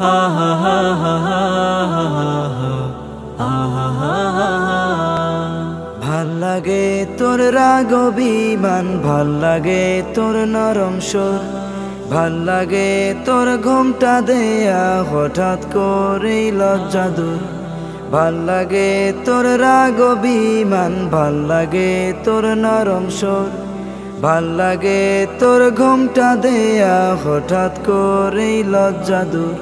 হা হা হা হা হা হা হা। ভাল লাগে তোর রাগ অভিমান, ভাল লাগে তোর নরম সুর, ভাল লাগে তোর ঘুমটা দেয়া হঠাৎ করেই লজ্জা দূর। ভাল লাগে তোর রাগ অভিমান, ভাল লাগে তোর নরম সুর, ভাল লাগে তোর ঘুমটা দেয়া হঠাৎ করেই লজ্জা দূর।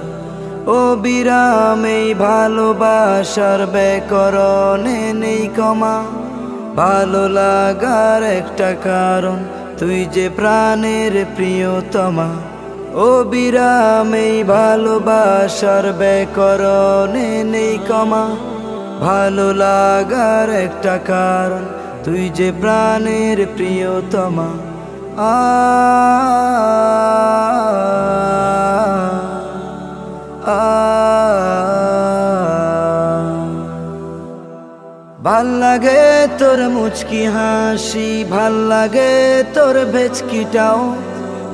ও বিরাম এই ভালোবাসার ব্যাকরণে নেই কমা, ভালো লাগার একটা কারণ তুই যে প্রাণের প্রিয়তমা। ও বিরাম এই ভালোবাসার ব্যাকরণে নেই কমা, ভালো লাগার একটা কারণ তুই যে প্রাণের প্রিয়তমা। আ ভাল লাগে তোর মুচকি হাসি, ভাল লাগে তোর ভেচকিটাও,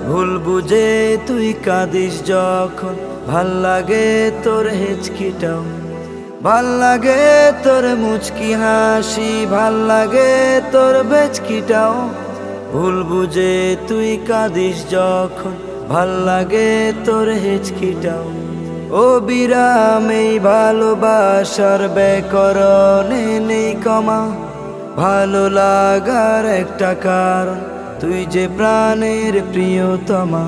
ভুল বুঝে তুই কাঁদিস যখন, ভাল লাগে তোর হেচকিটাও। ভাল লাগে তোর মুচকি হাসি, ভাল লাগে তোর ভেচকিটাও, ভুল বুঝে তুই কাঁদিস যখন, ভাল লাগে তোর হেচকিটাও। ও বিরাম এই ভালোবাসার ব্যাকরণে নেই কমা, ভালো লাগার একটা কারণ তুই যে প্রাণের প্রিয়তমা।